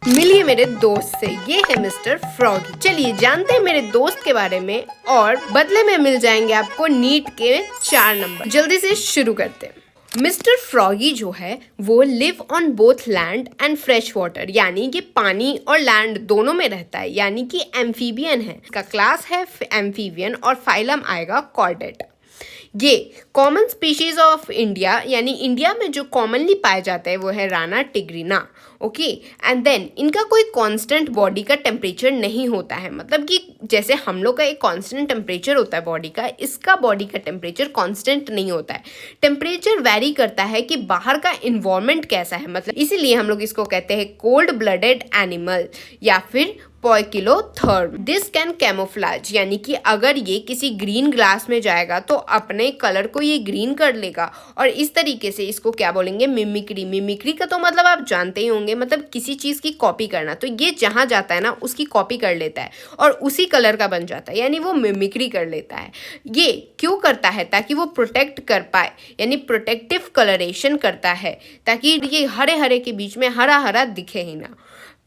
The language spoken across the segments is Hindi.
मिलिए मेरे दोस्त से, ये है मिस्टर फ्रॉगी। चलिए जानते हैं मेरे दोस्त के बारे में और बदले में मिल जाएंगे आपको नीट के 4 नंबर। जल्दी से शुरू करते हैं। मिस्टर फ्रॉगी जो है वो live on both land and fresh water, यानी कि पानी और लैंड दोनों में रहता है, यानी कि एम्फीबियन है। इसका क्लास है एम्फीबियन और फाइलम आएगा कॉर्डेट। ये कॉमन स्पीशीज ऑफ इंडिया, यानी इंडिया में जो कॉमनली पाया जाता है वो है Rana tigrina. Okay, and then इनका कोई कांस्टेंट बॉडी का टेम्परेचर नहीं होता है, मतलब कि जैसे हम लोग का एक कांस्टेंट टेम्परेचर होता है बॉडी का, इसका बॉडी का टेम्परेचर कांस्टेंट नहीं होता है। टेम्परेचर वैरी करता है कि बाहर का इन्वायरमेंट कैसा है, मतलब इसीलिए हम लोग इसको कहते हैं कोल्ड ब्लडेड एनिमल या फिर पोइकिलोथर्म। दिस कैन कैमोफ्लेज, यानी कि अगर ये किसी ग्रीन ग्लास में जाएगा तो अपने कलर को ये ग्रीन कर लेगा और इस तरीके से इसको क्या बोलेंगे, मिमिक्री। मिमिक्री का तो मतलब आप जानते ही होंगे, मतलब किसी चीज़ की कॉपी करना। तो ये जहाँ जाता है ना उसकी कॉपी कर लेता है और उसी कलर का बन जाता है, यानी वो मिमिक्री कर लेता है। ये क्यों करता है? ताकि वो प्रोटेक्ट कर पाए, यानी प्रोटेक्टिव कलरेशन करता है, ताकि ये हरे हरे के बीच में हरा हरा दिखे ही ना।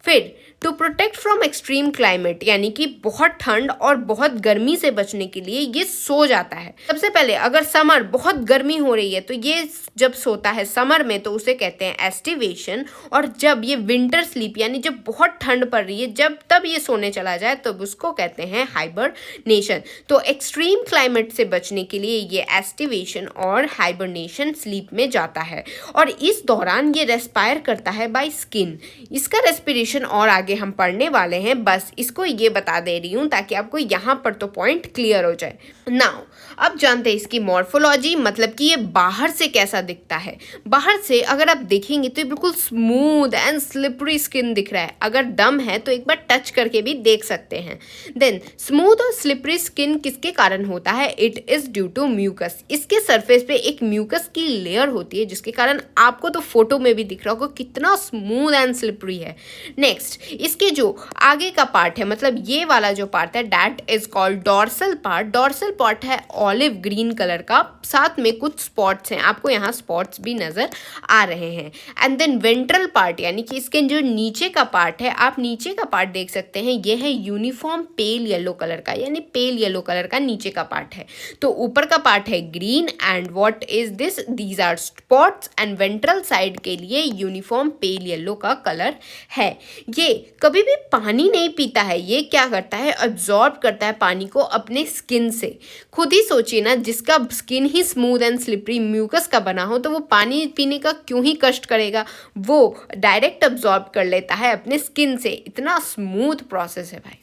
फिर to protect from extreme climate, यानी कि बहुत ठंड और बहुत गर्मी से बचने के लिए ये सो जाता है। सबसे पहले अगर समर बहुत गर्मी हो रही है तो ये जब सोता है समर में तो उसे कहते हैं एस्टिवेशन, और जब ये विंटर स्लीप, यानी जब बहुत ठंड पड़ रही है जब तब ये सोने चला जाए तो उसको कहते हैं हाइबरनेशन। तो एक्सट्रीम क्लाइमेट से बचने के लिए ये एस्टिवेशन और हाइबरनेशन स्लीप में जाता है और इस दौरान ये रेस्पायर करता है बाय स्किन। इसका रेस्पिरेशन और आगे हम पढ़ने वाले हैं, बस इसको ये बता दे रही हूँ ताकि आपको यहाँ पर तो पॉइंट क्लियर हो जाए। नाउ अब जानते हैं इसकी मॉर्फोलॉजी, मतलब कि ये बाहर से कैसा दिखता है। बाहर से अगर आप देखेंगे तो ये बिल्कुल स्मूथ एंड स्लिपरी स्किन दिख रहा है। अगर दम है तो एक बार टच करके भी देख सकते हैं। देन स्मूथ और स्लिपरी स्किन किसके कारण होता है? It is due to mucus. इसके सरफेस पे एक म्यूकस की लेयर होती है जिसके कारण आपको तो फोटो में भी दिख रहा होगा कितना स्मूथ एंड स्लिपरी है। नेक्स्ट, इसके जो आगे का पार्ट है, मतलब ये वाला जो पार्ट है, that is called dorsal part. Dorsal part है ऑलिव ग्रीन कलर का, साथ में कुछ स्पॉट्स हैं, आपको यहाँ स्पॉट्स भी नजर आ रहे हैं। एंड देन वेंट्रल पार्ट, यानी कि इसके जो नीचे का पार्ट है, आप नीचे का पार्ट देख सकते हैं, ये है यूनिफॉर्म पेल येलो कलर का, यानी पेल येलो कलर का नीचे का पार्ट है। तो ऊपर का पार्ट है green and what is this, these are spots, and ventral side के लिए यूनिफॉर्म पेल येलो का कलर है। ये कभी भी पानी नहीं पीता है, ये क्या करता है, अब्जॉर्ब करता है पानी को अपने स्किन से। खुद ही सोचिए ना, जिसका स्किन ही स्मूथ एंड स्लिपरी म्यूकस का बना हो तो वो पानी पीने का क्यों ही कष्ट करेगा, वो डायरेक्ट अब्जॉर्ब कर लेता है अपने स्किन से। इतना स्मूथ प्रोसेस है भाई।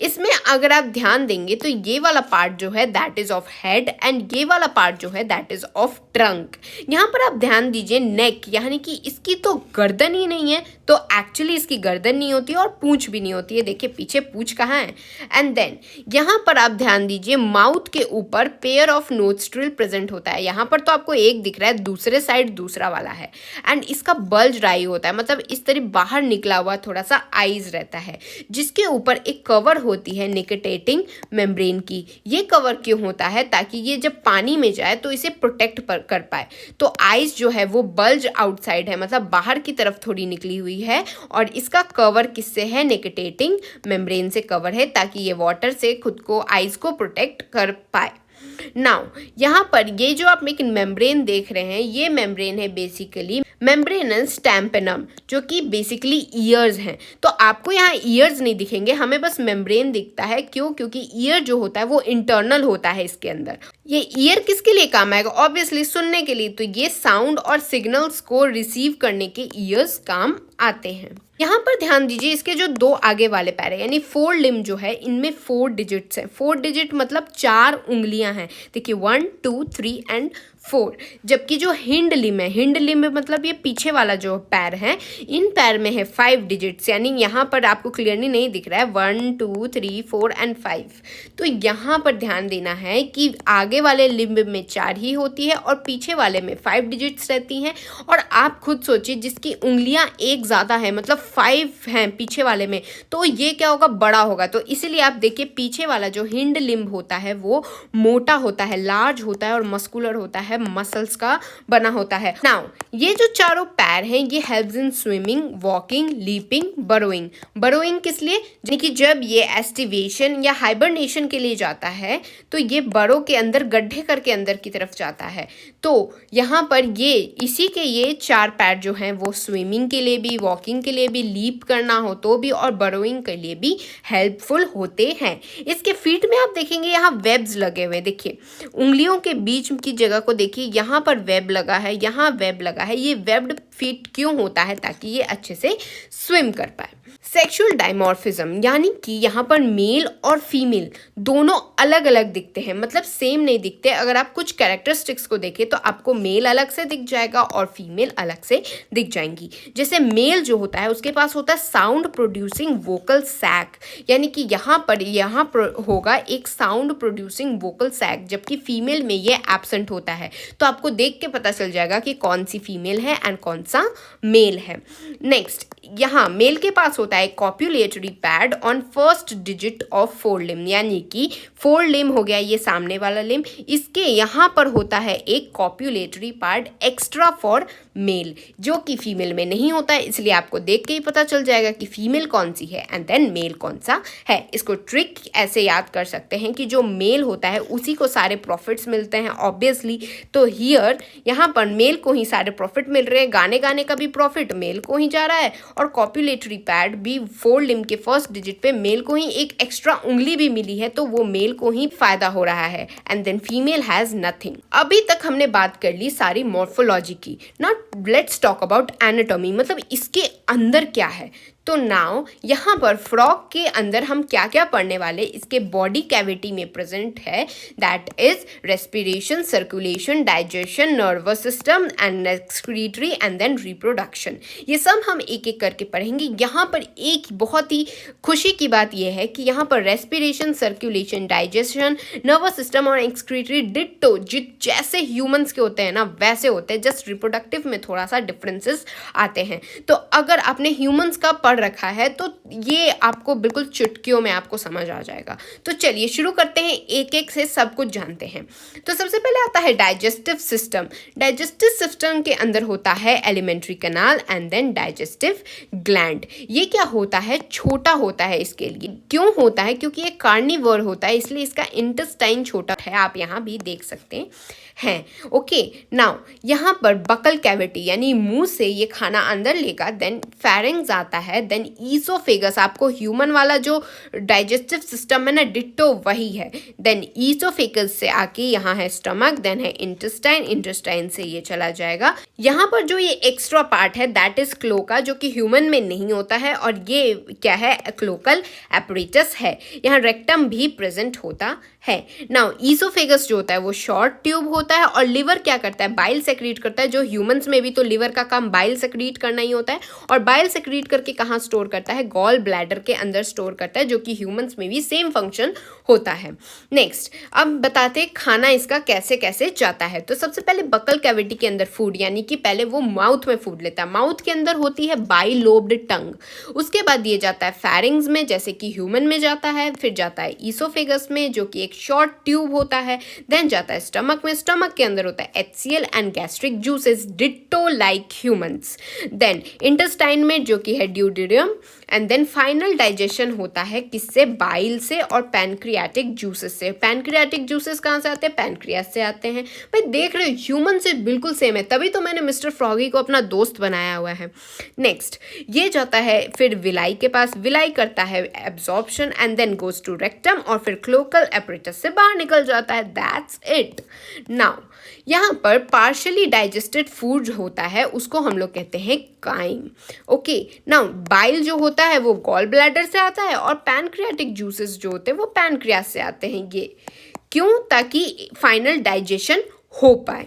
इसमें अगर आप ध्यान देंगे तो ये वाला पार्ट जो है that is of head and ये वाला पार्ट जो है दैट इज ऑफ ट्रंक। यहाँ पर आप ध्यान दीजिए नेक, यानी कि इसकी तो गर्दन ही नहीं है, तो एक्चुअली इसकी गर्दन नहीं होती और पूंछ भी नहीं होती है। देखिए पीछे पूंछ कहाँ है। एंड देन यहाँ पर आप ध्यान दीजिए माउथ के ऊपर पेयर ऑफ नोस्ट्रिल प्रेजेंट होता है। यहाँ पर तो आपको एक दिख रहा है, दूसरे साइड दूसरा वाला है। एंड इसका बल्ज राई होता है, मतलब इस तरह बाहर निकला हुआ थोड़ा सा आईज रहता है, जिसके ऊपर एक कवर होती है निकोटेटिंग मेम्ब्रेन की। ये कवर क्यों होता है? ताकि ये जब पानी में जाए तो इसे प्रोटेक्ट कर पाए। तो आइज जो है वो बल्ज आउटसाइड है, मतलब बाहर की तरफ थोड़ी निकली हुई है, और इसका कवर किससे है? निकोटेटिंग मेम्ब्रेन से कवर है, ताकि ये वाटर से खुद को, आइज को प्रोटेक्ट कर पाए। नाउ यहाँ पर ये जो आप एक मेम्ब्रेन देख रहे हैं, ये मेम्ब्रेन है बेसिकली मेम्ब्रेनस टैम्पेनम, जो कि बेसिकली ईयर्स हैं। तो आपको यहाँ ईयर्स नहीं दिखेंगे, हमें बस मेम्ब्रेन दिखता है। क्यों? क्योंकि ईयर जो होता है वो इंटरनल होता है इसके अंदर। ये ईयर किसके लिए काम आएगा? ऑब्वियसली सुनने के लिए। तो ये साउंड और सिग्नल्स को रिसीव करने के ईयर्स काम आते हैं। यहाँ पर ध्यान दीजिए, इसके जो दो आगे वाले पैर है, यानी 4 लिम्ब जो है, इनमें 4 डिजिट्स हैं। 4 डिजिट मतलब 4 उंगलियां हैं। देखिए 1 2 3 एंड 4। जबकि जो हिंड लिम्ब है, हिंड लिम्ब मतलब ये पीछे वाला जो पैर है, इन पैर में है 5 डिजिट्स, यानी यहाँ पर आपको क्लियरली नहीं दिख रहा है 1 2 3 4 एंड 5। तो यहाँ पर ध्यान देना है कि आगे वाले लिम्ब में 4 ही होती है और पीछे वाले में 5 डिजिट्स रहती हैं। और आप खुद सोचिए, जिसकी उंगलियां एक ज़्यादा है, मतलब 5 हैं पीछे वाले में, तो ये क्या होगा? बड़ा होगा। तो इसीलिए आप देखिए पीछे वाला जो हिंड लिम्ब होता है वो मोटा होता है, लार्ज होता है और मस्कुलर होता है, है मसल्स का बना होता है। नाउ ये जो चारों पैर हैं ये helps in swimming, walking, leaping, burrowing. Burrowing किस लिए? यानी कि जब ये एस्टिवेशन या हाइबरनेशन के लिए जाता है तो ये बरो के अंदर गड्ढे करके अंदर की तरफ जाता है। तो यहाँ पर ये इसी के ये चार पैर जो हैं वो स्विमिंग के लिए भी, वॉकिंग के लिए भी, लीप करना हो तो भी और बरोइंग के लिए भी हेल्पफुल होते हैं। इसके फीट में आप देखेंगे यहाँ वेब्स लगे हुए, देखिए उंगलियों के बीच की जगह को देखिए, यहाँ पर वेब लगा है, यहाँ वेब लगा है। ये वेब्ड फीट क्यों होता है? ताकि ये अच्छे से स्विम कर पाए। सेक्सुअल डायमॉर्फिज्म यानी कि यहाँ पर मेल और फीमेल दोनों अलग अलग दिखते हैं, मतलब सेम नहीं दिखते। अगर आप कुछ कैरेक्टरिस्टिक्स को देखें तो आपको मेल अलग से दिख जाएगा और फीमेल अलग से दिख जाएंगी। जैसे मेल जो होता है उसके पास होता है साउंड प्रोड्यूसिंग वोकल सैक, यानी कि यहाँ पर होगा एक साउंड प्रोड्यूसिंग वोकल सैक, जबकि फीमेल में ये एब्सेंट होता है। तो आपको देख के पता चल जाएगा कि कौन सी फीमेल है एंड कौन सा मेल है। नेक्स्ट, यहाँ मेल के पास होता है copulatory pad on first digit of four limb, यानी कि फोर लिम्ब हो गया ये सामने वाला लिम्ब, इसके यहाँ पर होता है एक copulatory pad extra for male, जो कि फीमेल में नहीं होता है। इसलिए आपको देख के ही पता चल जाएगा कि फीमेल कौन सी है एंड देन मेल कौन सा है। इसको ट्रिक ऐसे याद कर सकते हैं कि जो मेल होता है उसी को सारे प्रॉफिट्स मिलते हैं ऑब्वियसली। तो हियर यहाँ पर मेल को ही सारे प्रॉफिट मिल रहे हैं, गाने गाने का भी प्रॉफिट मेल को ही जा रहा है और कॉप्युलेटरी पैड भी फोर लिम्ब के फर्स्ट डिजिट पे मेल को ही एक एक्स्ट्रा उंगली भी मिली है, तो वो मेल को ही फायदा हो रहा है and then female has nothing. अभी तक हमने बात कर ली सारी मॉर्फोलॉजी की। Now let's talk about anatomy, मतलब इसके अंदर क्या है। तो नाउ यहाँ पर फ्रॉग के अंदर हम क्या क्या पढ़ने वाले, इसके बॉडी कैविटी में प्रेजेंट है, that is respiration, circulation, digestion, nervous system and excretory and then reproduction. ये सब हम एक एक करके पढ़ेंगे। यहाँ पर एक बहुत ही खुशी की बात यह है कि यहाँ पर respiration, circulation, digestion, nervous system और एक्सक्रीटरी डिट्टो जैसे ह्यूमंस के होते हैं ना वैसे होते हैं, जस्ट रिप्रोडक्टिव में थोड़ा सा डिफरेंसेस आते हैं। तो अगर आपने ह्यूमंस का रखा है तो ये आपको बिल्कुल चुटकियों में आपको समझ आ जाएगा। तो चलिए शुरू करते हैं, एक एक से सब कुछ जानते हैं। तो सबसे पहले आता है डाइजेस्टिव सिस्टम। डाइजेस्टिव सिस्टम के अंदर होता है alimentary canal and then digestive gland. ये क्या होता है? छोटा होता है। इसके लिए क्यों होता है? क्योंकि ये कार्निवोर होता है, इसलिए इसका इंटेस्टाइन छोटा है, आप यहाँ भी देख सकते हैं। ओके, नाउ यहाँ पर बकल कैविटी यानी मुंह से ये खाना अंदर लेगा, देन फेरिंग्स आता है, देन ईसोफेगस, आपको ह्यूमन वाला जो डाइजेस्टिव सिस्टम है ना डिट्टो वही है। देन ईसोफेगस से आके यहाँ है स्टमक, देन है इंटेस्टाइन, इंटेस्टाइन से ये चला जाएगा। यहाँ पर जो ये एक्स्ट्रा पार्ट है दैट इज क्लोका, जो कि ह्यूमन में नहीं होता है, और ये क्या है? क्लोकल एपरेटस है। यहाँ रेक्टम भी प्रेजेंट होता है। नाउ ईसोफेगस जो होता है वो शॉर्ट ट्यूब होता है, और लिवर क्या करता है? बाइल सेक्रीट करता है। जो ह्यूमंस में भी तो लिवर का काम बाइल सेक्रीट करना ही होता है, और बाइल सेक्रीट करके कहाँ स्टोर करता है? गॉल ब्लैडर के अंदर स्टोर करता है, जो कि ह्यूमंस में भी सेम फंक्शन होता है। नेक्स्ट, अब बताते हैं खाना इसका कैसे कैसे जाता है। तो सबसे पहले बकल कैविटी के अंदर फूड, यानी कि पहले वो माउथ में फूड लेता है। माउथ के अंदर होती है बाइलोब्ड टंग, उसके बाद ये जाता है फेरिंग्स में जैसे कि ह्यूमन में जाता है, फिर जाता है ईसोफेगस में जो कि एक शॉर्ट ट्यूब होता है, देन जाता है स्टमक में, स्टमक के अंदर होता है HCl and gastric juices ditto like humans, then intestine में जो कि है duodenum, and then final digestion होता है किससे? बाइल से और पैनक्रियाटिक जूसेस से। पैनक्रियाटिक जूसेस कहाँ से आते हैं? पैनक्रियास से आते हैं। भाई देख रहे हो ह्यूमन से बिल्कुल सेम है, तभी तो मैंने मिस्टर फ्रॉगी को अपना दोस्त बनाया हुआ है। नेक्स्ट, ये जाता है फिर विलाई के पास, विलाई करता है absorption and then goes to rectum, और फिर क्लोकल एपरेटस से बाहर निकल जाता है। That's it. नाउ यहाँ पर पार्शियली डाइजेस्टेड फूड होता है, उसको हम लोग कहते हैं काइम। ओके, नाउ बाइल जो होता है वो गॉल ब्लैडर से आता है, और पैनक्रियाटिक जूसेस जो होते हैं वो पैनक्रियास से आते हैं। ये क्यों? ताकि फाइनल डाइजेशन हो पाए।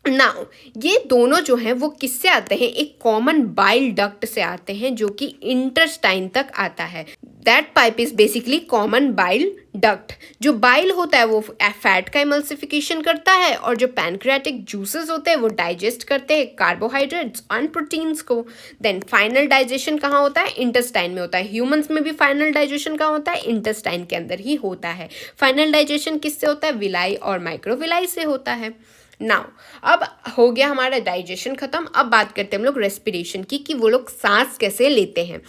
नाउ ये दोनों जो हैं वो किससे आते हैं? एक कॉमन बाइल डक्ट से आते हैं जो कि इंटेस्टाइन तक आता है। That pipe is basically common bile duct. जो बाइल होता है वो फैट का इमल्सिफिकेशन करता है, और जो पैनक्रियाटिक जूसेस होते हैं वो डाइजेस्ट करते हैं कार्बोहाइड्रेट्स एंड प्रोटीन्स को। देन फाइनल डाइजेशन कहाँ होता है? इंटेस्टाइन में होता है। ह्यूमंस में भी फाइनल डाइजेशन कहाँ होता है? इंटेस्टाइन के अंदर ही होता है। फाइनल डाइजेशन किससे होता है? विलाई और माइक्रोविलाई से होता है। नाउ अब हो गया हमारा डाइजेशन खत्म। अब बात करते हैं हम लोग रेस्पिरेशन की, कि वो लोग सांस कैसे लेते हैं।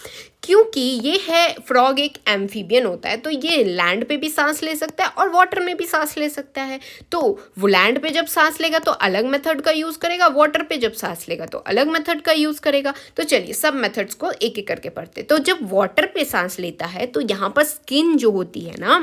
क्योंकि ये है, फ्रॉग एक एम्फीबियन होता है, तो ये लैंड पे भी सांस ले सकता है और वाटर में भी सांस ले सकता है। तो वो लैंड पे जब सांस लेगा तो अलग मेथड का यूज़ करेगा, वाटर पे जब सांस लेगा तो अलग मेथड का यूज़ करेगा। तो चलिए सब मेथड्स को एक एक करके पढ़ते। तो जब वाटर पे सांस लेता है तो यहाँ पर स्किन जो होती है ना,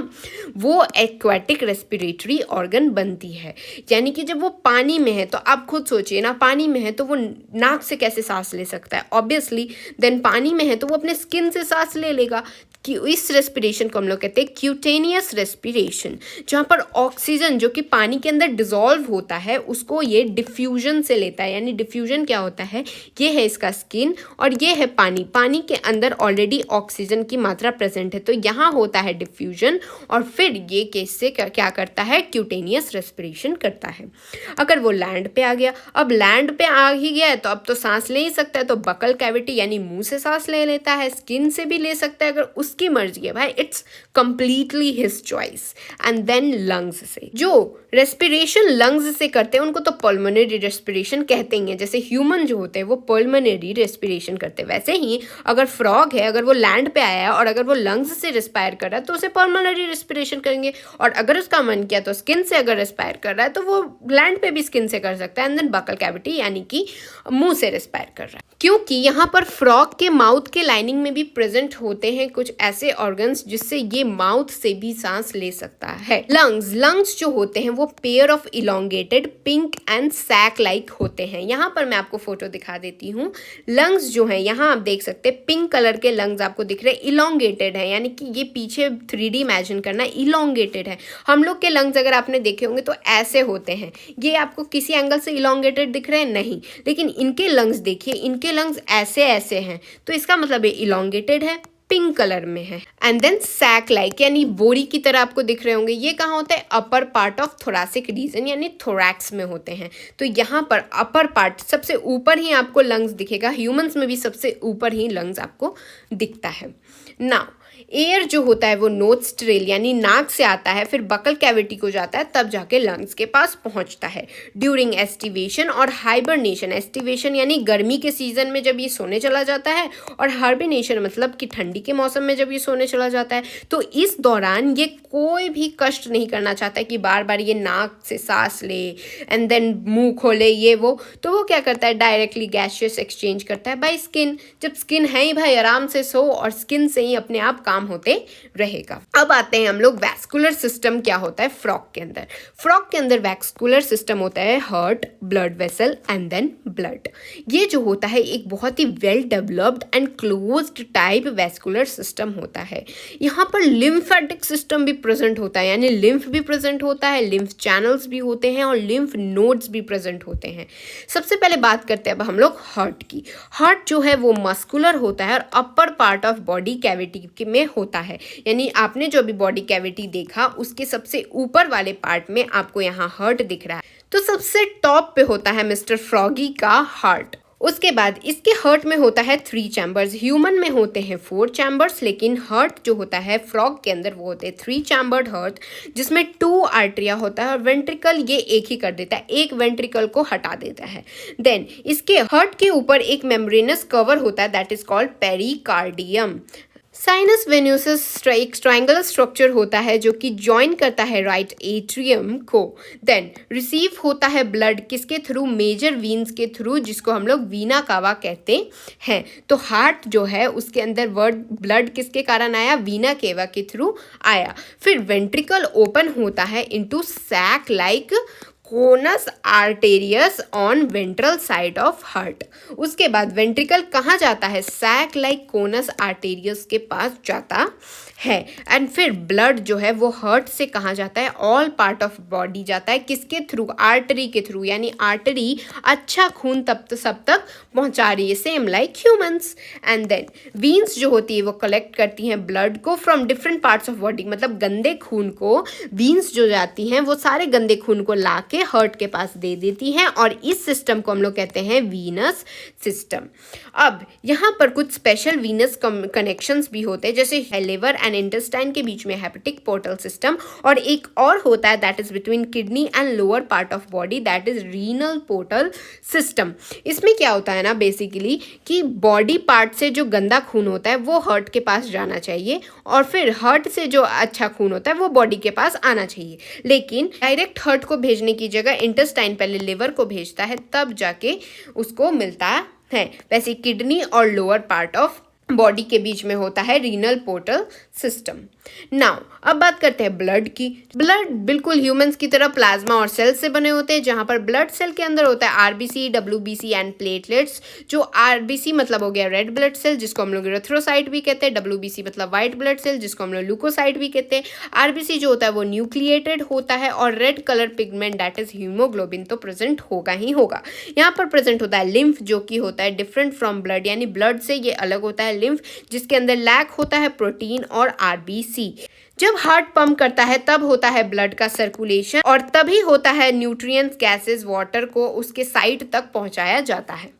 वो एक्वाटिक रेस्पिरेटरी ऑर्गन बनती है। यानी कि जब वो पानी में है, तो आप खुद सोचिए ना, पानी में है तो वो नाक से कैसे सांस ले सकता है? ऑब्वियसली देन पानी में है तो वो अपने स्किन से सांस ले लेगा। कि इस रेस्पिरेशन को हम लोग कहते हैं क्यूटेनियस रेस्पिरेशन, जहाँ पर ऑक्सीजन जो कि पानी के अंदर डिसॉल्व होता है उसको ये डिफ्यूजन से लेता है। यानी डिफ्यूजन क्या होता है? ये है इसका स्किन और ये है पानी। पानी के अंदर ऑलरेडी ऑक्सीजन की मात्रा प्रेजेंट है, तो यहाँ होता है डिफ्यूजन और फिर ये केस से क्या करता है? क्यूटेनियस रेस्पिरेशन करता है। अगर वो लैंड पे आ गया, अब लैंड पे आ ही गया है तो अब तो सांस ले ही सकता है, तो बकल कैविटी यानी मुंह से सांस ले लेता है, स्किन से भी ले सकता है अगर उसकी मर्जी है भाई, it's completely his choice. And then lungs से, जो रेस्पिरेशन लंग्स से करते हैं उनको तो पल्मोनरी रेस्पिरेशन कहते ही हैं। जैसे ह्यूमन जो होते हैं वो पल्मोनरी रेस्पिरेशन करते हैं, वैसे ही अगर फ्रॉग है, अगर वो लैंड पे आया है और अगर वो लंग्स से रेस्पायर कर रहा है तो उसे पल्मोनरी रेस्पिरेशन करेंगे। और अगर उसका मन किया तो स्किन से अगर रेस्पायर कर रहा है तो वो लैंड पे भी स्किन से कर सकता है। एंड देन बकल कैविटी यानी कि मुंह से रेस्पायर कर रहा है। क्योंकि यहाँ पर फ्रॉग के माउथ के लाइनिंग में भी प्रेजेंट होते हैं कुछ ऐसे ऑर्गन्स जिससे ये माउथ से भी सांस ले सकता है। लंग्स जो होते हैं वो pair of elongated pink and sac like होते हैं। यहाँ पर मैं आपको फोटो दिखा देती हूँ। लंग्स जो है, यहाँ आप देख सकते हैं पिंक कलर के लंग्स आपको दिख रहे हैं, इलोंगेटेड है, यानी कि ये पीछे 3D इमेजिन करना, इलोंगेटेड है। हम लोग के लंग्स अगर आपने देखे होंगे तो ऐसे होते हैं, ये आपको किसी एंगल से इलोंगेटेड दिख रहे हैं नहीं, लेकिन इनके लंग्स देखिए, इनके लंग्स ऐसे ऐसे हैं, तो इसका मतलब ये इलोंगेटेड है, पिंक कलर में है। एंड देन सैक लाइक यानी बोरी की तरह आपको दिख रहे होंगे। ये कहाँ होता है? Upper part of thoracic region यानी थोरैक्स में होते हैं। तो यहाँ पर अपर पार्ट सबसे ऊपर ही आपको लंग्स दिखेगा। ह्यूमंस में भी सबसे ऊपर ही लंग्स आपको दिखता है। नाउ एयर जो होता है वो नोस्ट्रेल यानी नाक से आता है, फिर बकल कैविटी को जाता है, तब जाके लंग्स के पास पहुंचता है। ड्यूरिंग एस्टिवेशन और हाइबरनेशन, एस्टिवेशन यानी गर्मी के सीजन में जब ये सोने चला जाता है, और हाइबरनेशन मतलब कि ठंडी के मौसम में जब ये सोने चला जाता है, तो इस दौरान ये कोई भी कष्ट नहीं करना चाहता है कि बार बार ये नाक से सांस ले एंड देन मुंह खोले ये वो। तो वो क्या करता है? डायरेक्टली गैसियस एक्सचेंज करता है बाय स्किन। जब स्किन है ही भाई, आराम से सो और स्किन से ही अपने आप काम होते रहेगा। अब आते हैं हम लोग वैस्कुलर सिस्टम क्या होता है फ्रॉग के अंदर। फ्रॉग के अंदर वैस्कुलर सिस्टम होता है heart, blood vessel and then blood. ये जो होता है एक बहुत ही well developed and closed type vascular system होता है। यहाँ पर लिम्फेटिक सिस्टम भी प्रेजेंट होता है, यानी लिम्फ भी प्रेजेंट होता है, लिम्फ चैनल्स भी होते हैं और लिम्फ नोड्स भी प्रेजेंट होते हैं। सबसे पहले बात करते हैं अब हम लोग हार्ट की। हार्ट जो है वो मस्कुलर होता है और अपर पार्ट ऑफ बॉडी कैविटी में होता है, यानी आपने जो भी बॉडी कैविटी देखा उसके सबसे ऊपर वाले पार्ट में आपको यहाँ हार्ट दिख रहा है। तो सबसे टॉप पे होता है मिस्टर फ्रॉगी का हार्ट। उसके बाद इसके हार्ट में होता है 3 चैम्बर्स। ह्यूमन में होते हैं 4 चैम्बर्स, लेकिन हार्ट जो होता है फ्रॉग के अंदर वो होते हैं 3 चैम्बर्ड हार्ट, जिसमें 2 आर्टरिया होता है और वेंट्रिकल ये एक ही कर देता है, एक वेंट्रिकल को हटा देता है। देन इसके हार्ट के ऊपर एक मेम्ब्रेनस कवर होता है that is called pericardium. Sinus venosus एक ट्रायंगुलर स्ट्रक्चर होता है जो कि ज्वाइन करता है राइट एट्रियम को। देन रिसीव होता है ब्लड किसके थ्रू? मेजर वीन्स के थ्रू, जिसको हम लोग वीना कावा कहते हैं। तो हार्ट जो है उसके अंदर वर्ड ब्लड किसके कारण आया? वीना केवा के थ्रू आया। फिर वेंट्रिकल ओपन होता है into sac like conus arteriosus on ventral side of heart. उसके बाद वेंट्रिकल कहाँ जाता है? सैक लाइक कोनस आर्टेरियस के पास जाता है। एंड फिर ब्लड जो है वो हार्ट से कहाँ जाता है? ऑल पार्ट ऑफ बॉडी जाता है, किसके थ्रू? आर्टरी के थ्रू, यानी आर्टरी अच्छा खून तब तो सब तक पहुँचा रही है, same like humans. And then veins जो होती है वो कलेक्ट करती हैं ब्लड को from different parts of body, मतलब गंदे खून को वीन्स जो जाती हैं वो सारे गंदे खून को ला जाके हार्ट के पास दे देती हैं और इस सिस्टम को हम लोग कहते हैं वीनस सिस्टम। अब यहाँ पर कुछ स्पेशल वीनस कनेक्शंस भी होते हैं, जैसे लिवर एंड इंटेस्टाइन के बीच में हेपेटिक पोर्टल सिस्टम, और एक और होता है that is between kidney and lower part of body, that is renal portal system. इसमें क्या होता है ना बेसिकली कि बॉडी पार्ट से जो गंदा खून होता है वो हार्ट के पास जाना चाहिए और फिर हार्ट से जो अच्छा खून होता है वो बॉडी के पास आना चाहिए, लेकिन डायरेक्ट हार्ट को भेजने की जगह इंटेस्टाइन पहले लिवर को भेजता है, तब जाके उसको मिलता है। वैसे किडनी और लोअर पार्ट ऑफ बॉडी के बीच में होता है रीनल पोर्टल सिस्टम। नाउ अब बात करते हैं ब्लड की। ब्लड बिल्कुल ह्यूमंस की तरह प्लाज्मा और सेल्स से बने होते हैं, जहां पर ब्लड सेल के अंदर होता है आरबीसी, डब्ल्यूबीसी एंड प्लेटलेट्स। जो आरबीसी मतलब हो गया रेड ब्लड सेल जिसको हम लोग एरिथ्रोसाइट भी कहते हैं, डब्ल्यूबीसी मतलब व्हाइट ब्लड सेल जिसको हम लोग ल्यूकोसाइट भी कहते हैं। आरबीसी जो होता है वो न्यूक्लिएटेड होता है और red colour pigment that is haemoglobin तो प्रेजेंट होगा ही होगा। यहाँ पर प्रेजेंट होता है लिम्फ जो कि होता है डिफरेंट फ्रॉम ब्लड, यानी ब्लड से ये अलग होता है लिम्फ, जिसके अंदर लैक होता है प्रोटीन और आरबीसी। जब हार्ट पंप करता है तब होता है ब्लड का सर्कुलेशन और तभी होता है न्यूट्रिएंट्स, गैसेस, वाटर को उसके साइट तक पहुंचाया जाता है।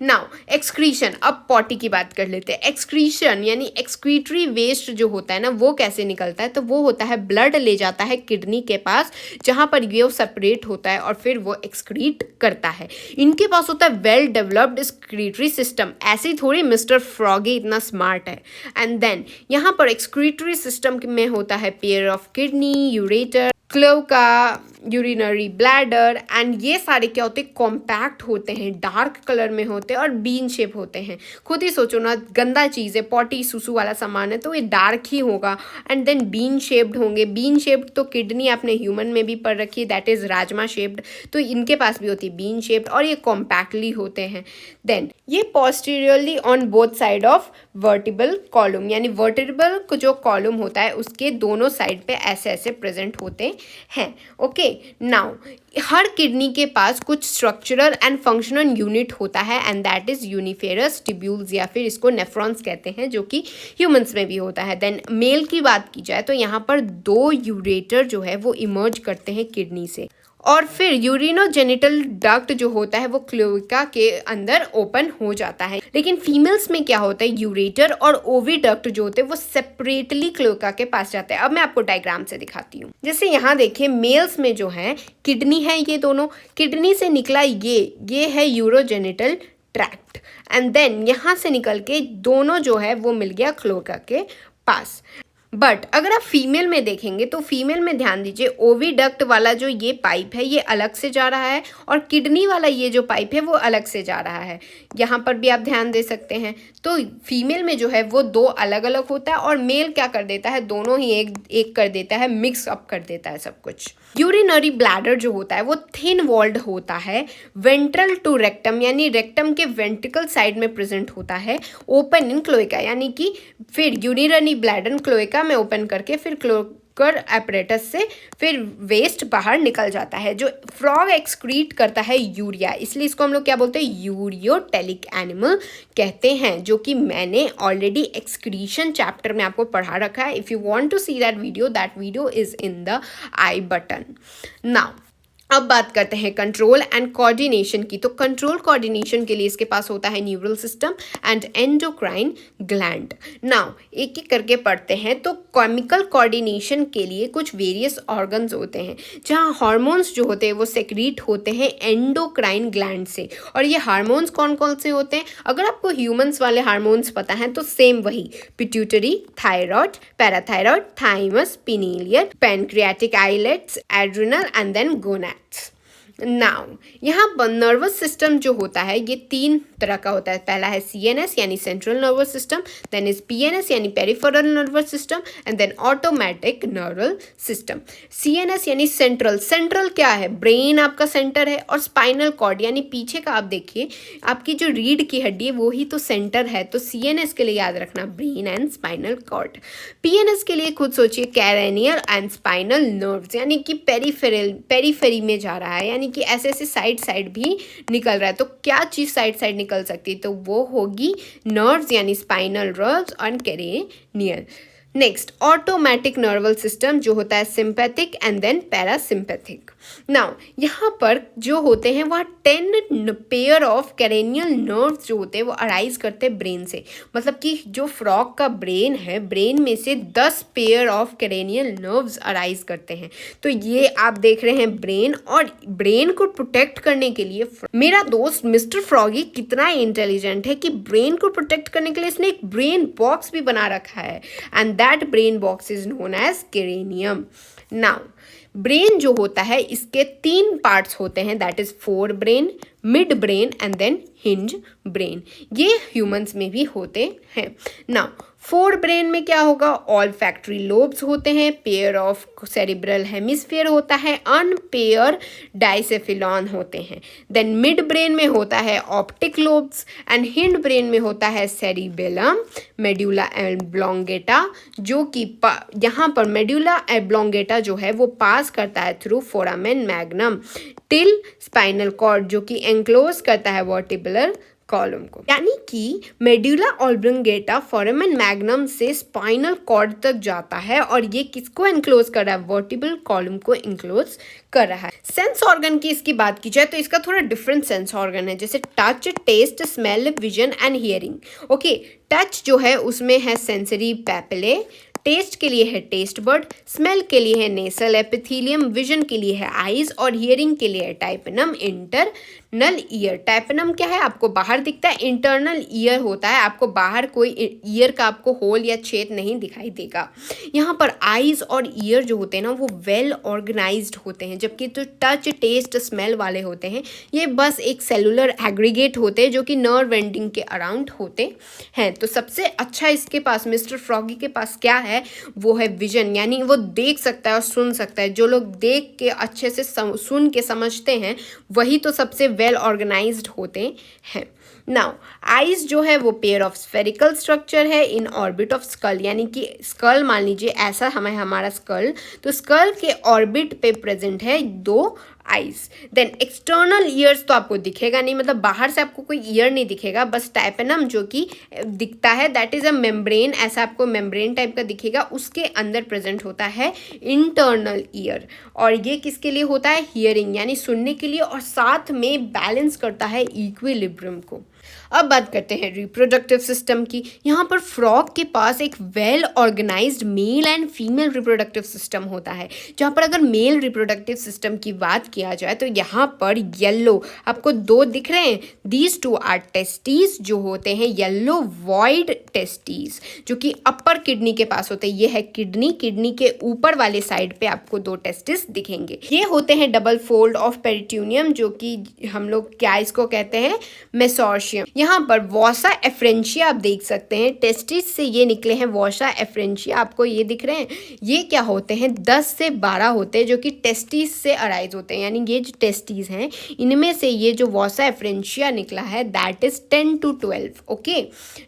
नाउ एक्सक्रीशन, अब पॉटी की बात कर लेते हैं। एक्सक्रीशन यानी एक्सक्रीटरी वेस्ट जो होता है ना वो कैसे निकलता है, तो वो होता है ब्लड ले जाता है किडनी के पास जहाँ पर ये सेपरेट होता है और फिर वो एक्सक्रीट करता है। इनके पास होता है वेल डेवलप्ड एक्सक्रीटरी सिस्टम, ऐसी थोड़ी मिस्टर फ्रॉगी इतना स्मार्ट है। एंड देन यहाँ पर एक्सक्रीटरी सिस्टम में होता है pair of kidney, ureter, cloaca, urinary bladder, and ये सारे क्या होते हैं कॉम्पैक्ट होते हैं, डार्क कलर में होते हैं और बीन शेप होते हैं। खुद ही सोचो ना, गंदा चीज़ है, पॉटी सुसु वाला सामान है तो ये डार्क ही होगा। एंड देन बीन शेप्ड होंगे। बीन शेप्ड तो किडनी आपने ह्यूमन में भी पढ़ रखी है, दैट इज राजमा शेप्ड, तो इनके पास भी होती है बीन शेप्ड और ये कॉम्पैक्टली होते हैं। देन ये posteriorly on both side of vertebral column, यानी वर्टिबल जो कॉलम होता है उसके दोनों साइड पे ऐसे ऐसे प्रेजेंट होते हैं। ओके, नाउ हर किडनी के पास कुछ स्ट्रक्चरल एंड फंक्शनल यूनिट होता है एंड दैट इज यूनिफेरस ट्यूब्यूल्स या फिर इसको नेफ्रॉन्स कहते हैं, जो कि ह्यूमंस में भी होता है। देन मेल की बात की जाए तो यहाँ पर 2 यूरेटर जो है वो इमर्ज करते हैं किडनी से और फिर यूरिनोजेनिटल डक्ट जो होता है वो क्लोएका के अंदर ओपन हो जाता है। लेकिन फीमेल्स में क्या होता है, यूरेटर और ओविडक्ट जो होते हैं वो सेपरेटली क्लोएका के पास जाते हैं। अब मैं आपको डायग्राम से दिखाती हूँ। जैसे यहाँ देखिए मेल्स में जो है किडनी है, ये दोनों किडनी से निकला ये है यूरोजेनिटल ट्रैक्ट एंड देन यहाँ से निकल के दोनों जो है वो मिल गया क्लोएका के पास। बट अगर आप फीमेल में देखेंगे तो फीमेल में ध्यान दीजिए ओविडक्ट वाला जो ये पाइप है ये अलग से जा रहा है और किडनी वाला ये जो पाइप है वो अलग से जा रहा है। यहाँ पर भी आप ध्यान दे सकते हैं। तो फीमेल में जो है वो 2 अलग अलग होता है और मेल क्या कर देता है, दोनों ही एक कर देता है, मिक्स अप कर देता है सब कुछ। यूरिनरी ब्लैडर जो होता है वो थिन वॉल्ड होता है, वेंट्रल टू रेक्टम यानी रेक्टम के वेंट्रिकल साइड में प्रेजेंट होता है, ओपन इन क्लोएका यानी कि फिर यूरिनरी ब्लैडर क्लोएका में ओपन करके फिर क्लोएकर एपरेटस से फिर वेस्ट बाहर निकल जाता है। जो फ्रॉग एक्सक्रीट करता है यूरिया, इसलिए इसको हम लोग क्या बोलते हैं, यूरियोटेलिक एनिमल कहते हैं, जो कि मैंने ऑलरेडी एक्सक्रीशन चैप्टर में आपको पढ़ा रखा है। If you want to see that video is in the I button. Now अब बात करते हैं कंट्रोल एंड कोऑर्डिनेशन की। तो कंट्रोल कोऑर्डिनेशन के लिए इसके पास होता है neural system and endocrine gland. Now एक एक करके पढ़ते हैं। तो केमिकल कोऑर्डिनेशन के लिए कुछ वेरियस ऑर्गन्स होते हैं जहां हार्मोन्स जो होते हैं वो सेक्रीट होते हैं एंडोक्राइन ग्लैंड से। और ये हार्मोन्स कौन कौन से होते हैं, अगर आपको ह्यूमंस वाले हार्मोन्स पता हैं तो सेम वही, pituitary, thyroid, parathyroid, thymus, pineal, pancreatic islets, adrenal and then gonads. Now यहाँ पर नर्वस सिस्टम जो होता है ये 3 तरह का होता है। पहला है CNS यानी central nervous system, then is PNS यानी peripheral nervous system and then automatic neural system. CNS यानी सेंट्रल क्या है, ब्रेन आपका सेंटर है और स्पाइनल कॉर्ड यानी पीछे का आप देखिए आपकी जो रीढ़ की हड्डी है वही तो सेंटर है। तो CNS के लिए याद रखना brain and spinal cord. PNS के लिए खुद सोचिए कैरेनियल एंड स्पाइनल नर्व्स यानी कि पेरीफेरी में जा रहा है, यानी कि ऐसे ऐसे साइड भी निकल रहा है। तो क्या चीज़ साइड निकल सकती है, तो वो होगी नर्व्स यानी spinal nerves and cranial. Next automatic neural system जो होता है sympathetic and then parasympathetic. Now यहाँ पर जो होते हैं वह 10 पेयर ऑफ कैरेनियल नर्व्स जो होते हैं वो अराइज करते हैं ब्रेन से। मतलब कि जो फ्रॉग का ब्रेन है, ब्रेन में से 10 pair of cranial nerves arise करते हैं। तो ये आप देख रहे हैं ब्रेन, और ब्रेन को प्रोटेक्ट करने के लिए मेरा दोस्त मिस्टर फ्रॉगी कितना इंटेलिजेंट है कि ब्रेन को प्रोटेक्ट करने के लिए इसने एक ब्रेन बॉक्स भी बना रखा है, and that brain box is known as cranium. Now brain जो होता है इसके 3 पार्ट्स होते हैं, that is fore brain, mid brain and then hind brain. ये ह्यूमंस में भी होते हैं। नाउ फोर ब्रेन में क्या होगा, ऑल फैक्ट्री लोब्स होते हैं, पेयर ऑफ सेरिब्रल हेमिस्फीयर होता है, अनपेयर डाइसेफिलॉन होते हैं। देन मिड ब्रेन में होता है optic lobes, and hind brain में होता है सेरिबेलम, मेड्यूला एब्लोंगेटा, जो कि यहाँ पर मेड्यूला एब्लोंगेटा जो है वो पास करता है through foramen magnum till spinal cord, जो कि एंक्लोज करता है वर्टिब्रल कॉलम को। यानी कि मेड्यूला ऑब्लोंगेटा फोरामेन मैग्नम से स्पाइनल कॉर्ड तक जाता है, और ये किसको एनक्लोज कर रहा है, वर्टिब्रल कॉलम को एनक्लोज कर रहा है। सेंस ऑर्गन की इसकी बात की जाए तो इसका थोड़ा डिफरेंट सेंस ऑर्गन है, जैसे touch, taste, smell, vision and hearing. Okay, touch जो है उसमें है सेंसरी पैपिले, टेस्ट के लिए है टेस्ट बर्ड, स्मेल के लिए है नेसल एपिथेलियम, विजन के लिए है आईज, और हियरिंग के लिए है टाइपेनम इंटरनल ईयर। टाइपेनम क्या है, आपको बाहर दिखता है, इंटरनल ईयर होता है, आपको बाहर कोई ईयर का आपको होल या छेद नहीं दिखाई देगा। यहाँ पर आईज और ईयर जो होते हैं ना वो वेल ऑर्गेनाइज्ड होते हैं, जबकि जो टच, टेस्ट, स्मेल वाले होते हैं ये बस एक सेलुलर एग्रीगेट होते हैं जो कि नर्व एंडिंग के अराउंड होते हैं। तो सबसे अच्छा इसके पास, मिस्टर फ्रॉगी के पास क्या है, वो है विजन, यानी वो देख सकता है और सुन सकता है। जो लोग देख के अच्छे से सुन के समझते हैं वही तो सबसे वेल ऑर्गेनाइज्ड होते हैं। नाउ आइज जो है वो पेयर ऑफ स्फेरिकल स्ट्रक्चर है इन ऑर्बिट ऑफ स्कल, यानी कि स्कल मान लीजिए ऐसा हमारा स्कल, तो स्कल के ऑर्बिट पे प्रेजेंट है 2 आइज। देन एक्सटर्नल ईयर्स तो आपको दिखेगा नहीं, मतलब बाहर से आपको कोई ईयर नहीं दिखेगा, बस टाइपेनम जो कि दिखता है दैट इज अ मेम्ब्रेन, ऐसा आपको मेम्ब्रेन टाइप का दिखेगा, उसके अंदर प्रेजेंट होता है इंटरनल ईयर। और ये किसके लिए होता है, हियरिंग यानी सुनने के लिए, और साथ में बैलेंस करता है इक्विलिब्रियम को। अब बात करते हैं रिप्रोडक्टिव सिस्टम की। यहाँ पर फ्रॉग के पास एक well organised male and female reproductive system होता है, जहाँ पर अगर मेल रिप्रोडक्टिव सिस्टम की बात किया जाए तो यहाँ पर येलो आपको 2 दिख रहे हैं, दीज 2 आर टेस्टीज जो होते हैं येलो वॉइड टेस्टीज, जो कि अपर किडनी के पास होते हैं। ये है किडनी, किडनी के ऊपर वाले साइड पे आपको 2 टेस्टिस दिखेंगे। ये होते हैं डबल फोल्ड ऑफ पेरिट्यूनियम, जो कि हम लोग क्या इसको कहते हैं, मेसोर्शियम। यहाँ पर वॉसा एफ्रेंशिया आप देख सकते हैं, टेस्टिस से ये निकले हैं वॉसा एफ्रेंशिया, आपको ये दिख रहे हैं। ये क्या होते हैं, 10 से 12 होते हैं जो कि टेस्टिस से अराइज होते हैं, यानी ये जो टेस्टिस हैं इनमें से ये जो वॉसा एफ्रेंशिया निकला है that is 10 to 12। Okay,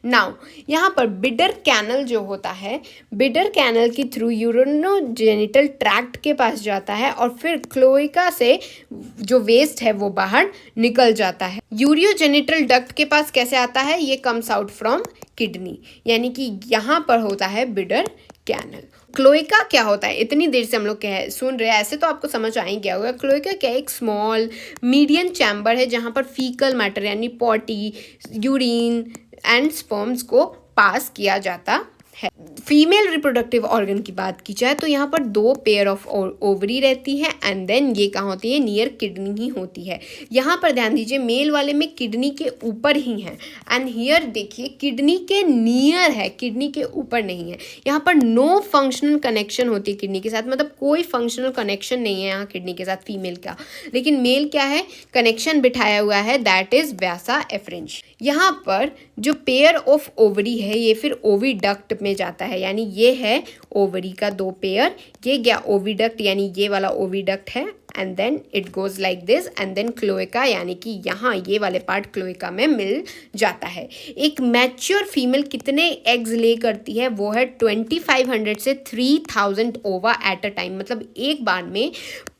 now यहाँ पर बिडर कैनल जो होता है, बिडर कैनल की थ्रू यूरिनोजेनिटल ट्रैक्ट के पास जाता है, और फिर क्लोएका से जो वेस्ट है वो बाहर निकल जाता है। यूरियोजेनिटल डक्ट के पास कैसे आता है, ये कम्स आउट फ्रॉम किडनी, यानी कि यहाँ पर होता है बिडर कैनल। क्लोएका क्या होता है, इतनी देर से हम लोग सुन रहे हैं, ऐसे तो आपको समझ आ ही गया होगा। क्लोएका क्या, एक स्मॉल मीडियम चैम्बर है जहाँ पर फीकल मैटर यानी पॉटी, यूरिन एंड स्पर्म्स को पास किया जाता है। फीमेल रिप्रोडक्टिव ऑर्गन की बात की जाए तो यहाँ पर 2 पेयर ऑफ ओवरी रहती है, एंड देन ये कहाँ होती है, नियर किडनी ही होती है। यहाँ पर ध्यान दीजिए मेल वाले में किडनी के ऊपर ही है, एंड हियर देखिए किडनी के नियर है, किडनी के ऊपर नहीं है। यहाँ पर नो फंक्शनल कनेक्शन होती है किडनी के साथ, मतलब कोई फंक्शनल कनेक्शन नहीं है यहाँ किडनी के साथ फीमेल का, लेकिन मेल क्या है, कनेक्शन बिठाया हुआ है, दैट इज वैसा एफ्रेंश। यहाँ पर जो पेयर ऑफ ओवरी है ये फिर ओविडक्ट में जाता है, यानी ये है ओवरी का 2 पेयर, ये गया ओविडक्ट, यानी ये वाला ओविडक्ट है, and then it goes like this and then cloaca यानी कि यहाँ ये वाले पार्ट क्लोएका में मिल जाता है। एक मैच्योर फीमेल कितने एग्स ले करती है, वो है 2500 से 3000 ओवा एट अ टाइम, मतलब एक बार में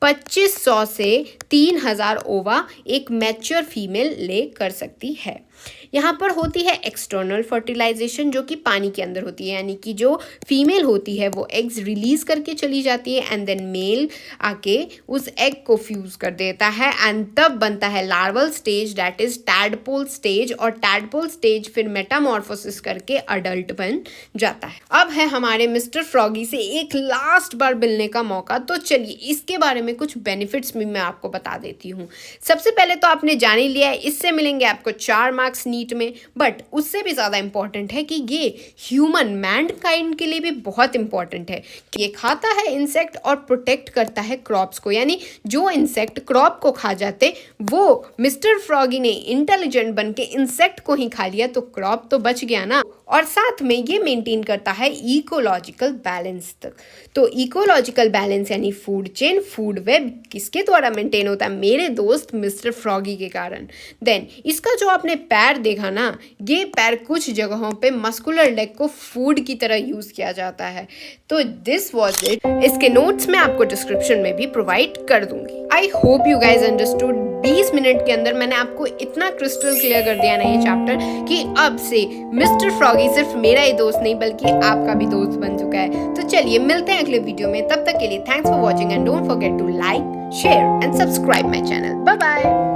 2500 से 3000 ओवा एक मैच्योर फीमेल ले कर सकती है। यहाँ पर होती है एक्सटर्नल फर्टिलाइजेशन जो कि पानी के अंदर होती है, यानी कि जो फीमेल होती है वो एग्स रिलीज करके चली जाती है एंड देन मेल आके उस एग को फ्यूज कर देता है एंड तब बनता है larval stage that is tadpole stage, और टैडपोल स्टेज फिर मेटामॉर्फोसिस करके अडल्ट बन जाता है। अब है हमारे मिस्टर फ्रॉगी से एक लास्ट बार मिलने का मौका, तो चलिए इसके बारे में कुछ बेनिफिट्स भी मैं आपको बता देती हूँ। सबसे पहले तो आपने जान ही लिया है, इससे मिलेंगे आपको 4 मार्क्स नीट में, बट उससे भी ज़्यादा इंपॉर्टेंट है कि ये ह्यूमन मैनकाइंड के लिए भी बहुत इंपॉर्टेंट है कि ये खाता है इंसेक्ट और प्रोटेक्ट करता है क्रॉप्स को, यानी जो इंसेक्ट क्रॉप को खा जाते वो मिस्टर फ्रॉगी ने इंटेलिजेंट बन के इंसेक्ट को ही खा लिया तो क्रॉप तो बच गया ना। और साथ में ये मेंटेन करता है इकोलॉजिकल बैलेंस तक। तो इकोलॉजिकल बैलेंस यानी फूड चेन, फूड वेब किसके द्वारा मेंटेन होता है, मेरे दोस्त मिस्टर फ्रॉगी के कारण। देन इसका जो आपने पैर देखा ना, ये पैर कुछ जगहों पे मस्कुलर लेग को फूड की तरह यूज किया जाता है। तो दिस वॉज इट। इसके नोट्स मैं आपको डिस्क्रिप्शन में भी प्रोवाइड कर दूंगी। I hope you guys understood. 20 minute के अंदर मैंने आपको इतना क्रिस्टल क्लियर कर दिया ना ये चैप्टर कि अब से मिस्टर फ्रॉगी सिर्फ मेरा ही दोस्त नहीं बल्कि आपका भी दोस्त बन चुका है। तो चलिए मिलते हैं अगले वीडियो में, तब तक के लिए thanks for watching and don't forget to like, share and subscribe my channel. Bye bye.